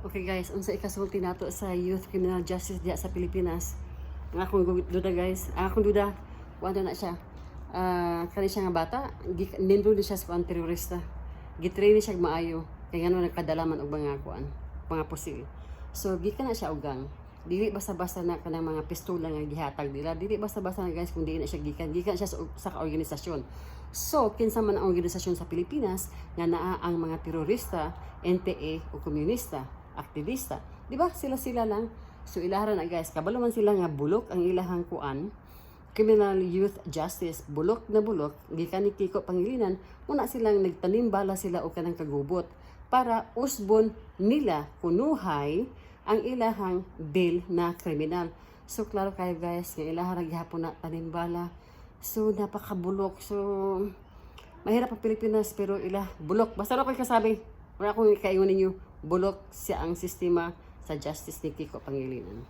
Okay guys, unsa ikasulti nato sa youth criminal justice diya sa Pilipinas. Ang akong duda guys, ang akong duda, wala na siya. Kani siya nga bata, nindro ni siya sa kuan terorista. Gitrain ni siya maayo, kay ngano nagkadalaman og mga kuan, mga pusil. So gikan na siya ugang. Dili basta-basta na kanang mga pistola nga gihatag nila. Dili basta-basta na guys kung dili na siya gikan siya sa organisasyon. So kinsa man ang organisasyon sa Pilipinas nga naa ang mga terorista, NPA o komunista, aktivista, di ba? Sila lang. So ilaharan na guys, kabalo man sila nga bulok ang ilahang kuan, criminal youth justice, bulok na bulok, gikan ni Kiko Pangilinan, una silang nagtanim bala sila o kanang kagubot para usbon nila kunuhay ang ilahang bill na kriminal. So klaro kayo guys, nga ilahang gihapon na tanim bala. So napakabulok. So mahirap ang Pilipinas pero ilah bulok. Basta na ko kasabi, wala akong kaingon ninyo, bulok siya ang sistema sa justice ni Kiko Pangilinan.